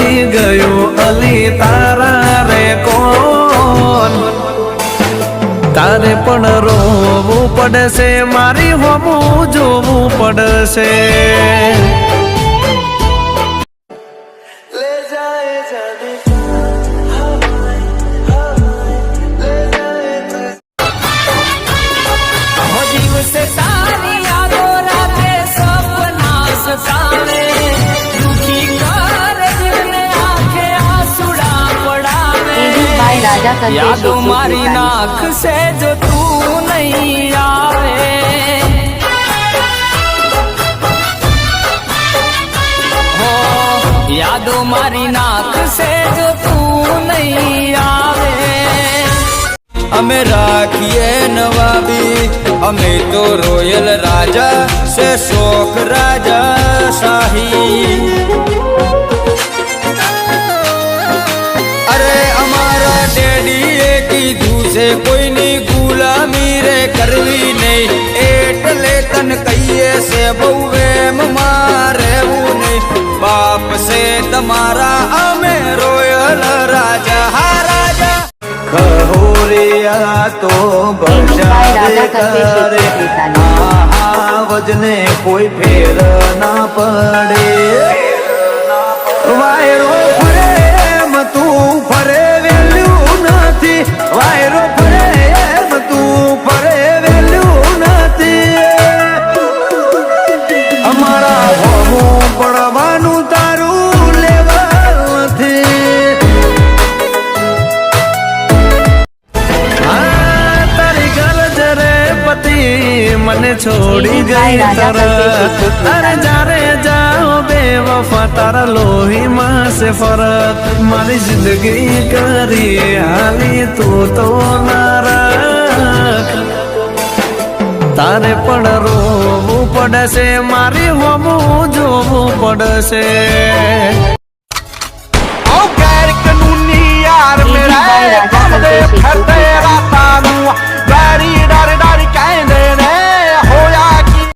ભૂલી ગયું અલી તારા રે કોણ તારે પણ રોવું પડશે મારી હોમું જોવું પડશે यादो मारी नाक से जो तू नहीं आवे हो यादो मारी नाक से जो तू नहीं आवे हमें राखिए नवाबी हमें तो रोयल राजा से शोक राजा शाही कोई नहीं गुलामी रे करवी नहीं एटले तन कहिए से बहुवेम मारे वो नहीं बाप से तुम्हारा हमें रोयल राजा हा राजा खहोरिया तो बजारे करे वजने कोई फेर ना पड़े वायरो फरे तू फरे वेल्यू નથી વાયરો ફરે એમ તું ફરે વેલ્યુ નથી અમારા હોમું પડવાનું તારું લેવા નથી તારી ગરજ રે પતિ મને છોડી ગઈ તરત અરે જારે જાઓ બેવફા તારા લોહીમાં से फरक मारी जिंदगी करी हाली तू तो नारक तारे पण रोवू पड़से मारी होमू जोवू पड़से ओ गैर कानूनी यार मेरा दे फटे रातानू गाड़ी डर डर कहने ने होया की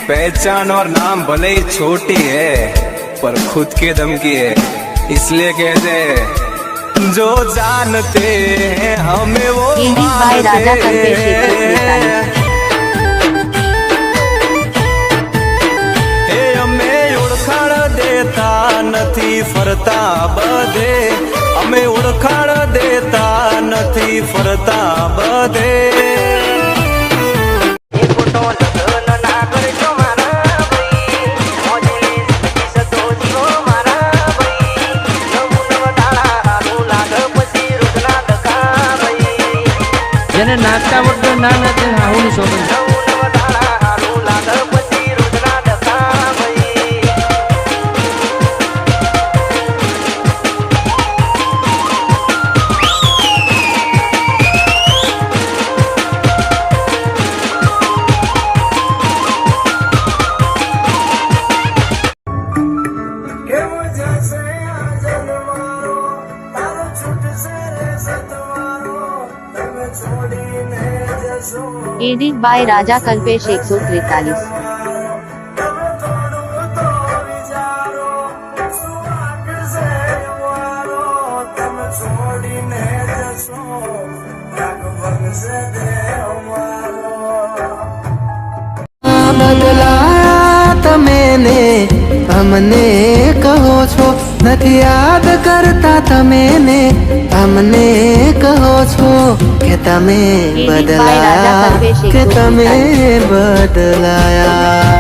पहचान और नाम भले ही छोटी है पर खुद के दम की है इसलिए कहते हैं जो जानते हैं हमें वो मानते हे हमें ओळखाण देता નથી ફરતા બધે અમે ઓળખાણ દેતા નથી ફરતા બધે જેને નાચતા વખતે ના નાચે આવું શોખ एडिट बाय राजा कल्पेश 143। બદલાયા તમે ને અમને કહો છો નથી યાદ કરતા તમે ને અમને કહો છો કે તમે બદલાયા કે તમે બદલાયા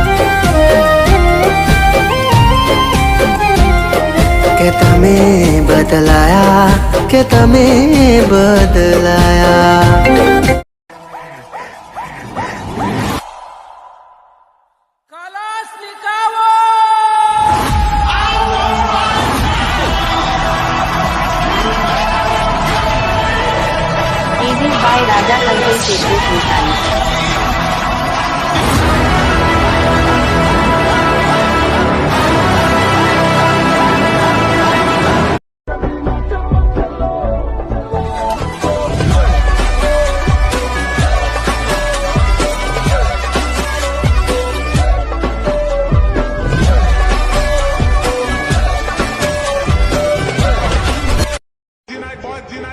કે તમે બદલાયા કે તમે બદલાયા राजा कल्पेश 143।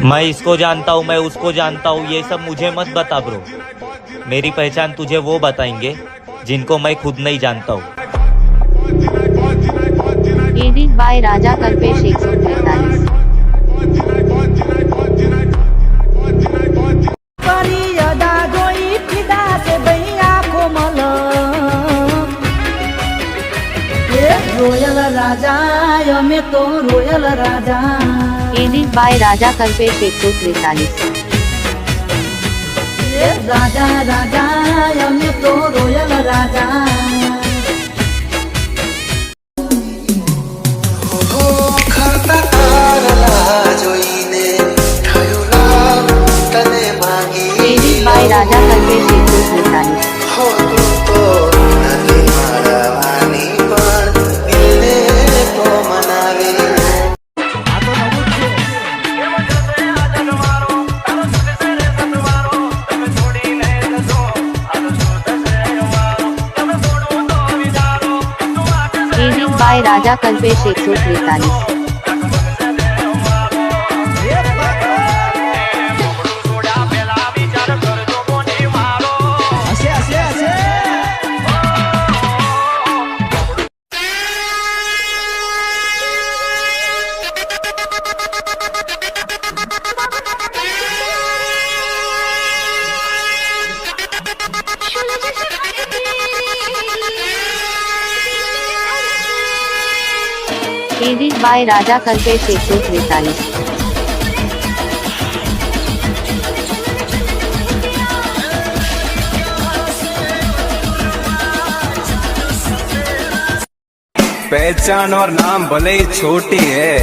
मैं इसको जानता हूँ, मैं उसको जानता हूँ, ये सब मुझे मत बता ब्रो। मेरी पहचान तुझे वो बताएंगे जिनको मैं खुद नहीं जानता हूँ। Edit by Raja Kalpesh 143। Royal राजा यमे तो रोयल राजा। Edit by Raja Kalpesh 143। राजा राजा यमे तो रोयल राजा। Edit by Raja Kalpesh 143। Edit by Raja Kalpesh 143। Edit by Raja Kalpesh 143। पहचान और नाम भले ही छोटी है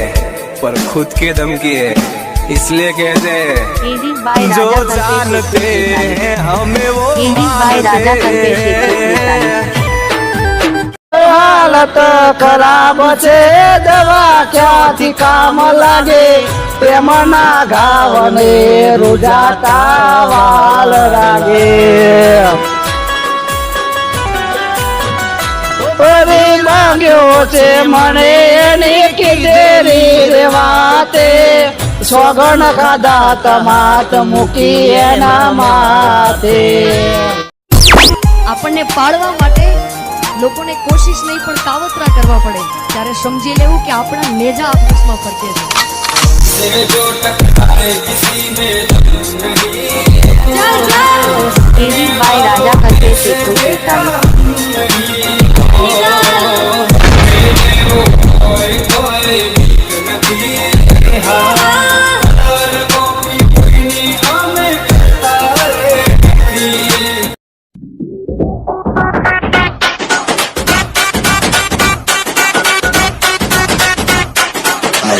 पर खुद के दम की है, इसलिए कहते हैं एडिट बाय जो राजा जानते कल्पेश 143। हैं हमें वो एडिट बाय राजा कल्पेश 143। हालत खराब छे दवा क्याथी काम लागे प्रेमना घावने रुजाता वाल लागे परी मांग्यो छे मने एनी कीधेली रेवाते सोगन खाधा तमात मूकी एना माथे। આપણને પાળવા માટે લોકોને કોશિશ નહીં પણ કાવતરા કરવા પડે ત્યારે સમજી લેવું કે આપણા નેજા આપસમાં ફરકે છે। Edit by Raja Kalpesh 143।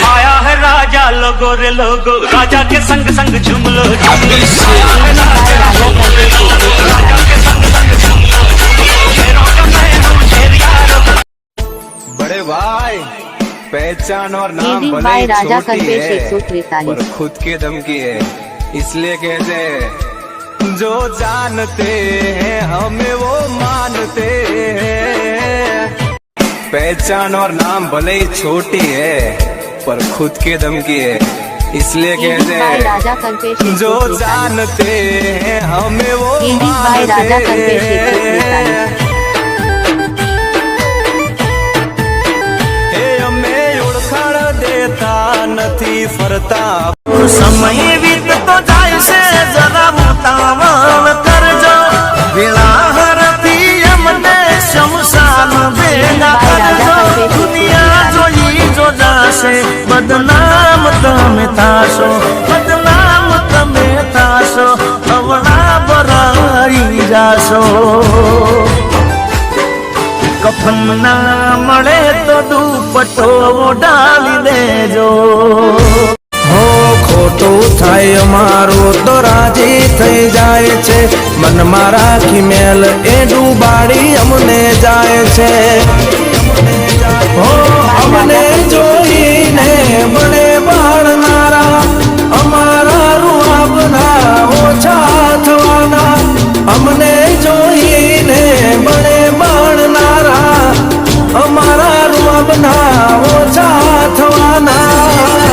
आया है राजा लोगो रे लोगो, राजा के संग संग झूम लो झूम लो। आया है राजा लोगो रे लोगो, राजा के संग संग झूम लो झूम लो। शेरों का मैं हूँ शेर यारो। बड़े भाई पहचान और नाम एडिट भले बाय ही राजा छोटी कल्पेश है 143। पर खुद के दम की है, इसलिए कहते हैं जो जानते हैं हमें वो मानते हैं। पहचान और नाम भले ही छोटी है पर खुद के दम की है, इसलिए एडिट कहते बाय हैं राजा कल्पेश 143। जो जानते हैं हमें वो एडिट बाय राजा कल्पेश 143। हे हमें ओळखाण देता નથી ફરતા समय વીતતો જાય છે જરા ઉતાવળ કરજો વેળા હરતી અમને શમશાન ભેગા કરજો દુનિયા જોઈ જો જાશે બદનામ તમે થાશો બદનામ તમે થાશો અવળા બરાઈ જાશો કફન ના મળે તો દુપટ્ટો ડાલી દેજો હો ખોટું થાય મારું તો રાજી થઈ જાય છે મનમાં રાખી મેલ એ ડૂબાડી અમને જાય છે હો અમને જોઈને બળે બાળનારા અમારા રૂઆબના ઓછા થવાના અમને જોઈને બળે બાળનારા અમારા રૂઆબના ઓછા થવાના।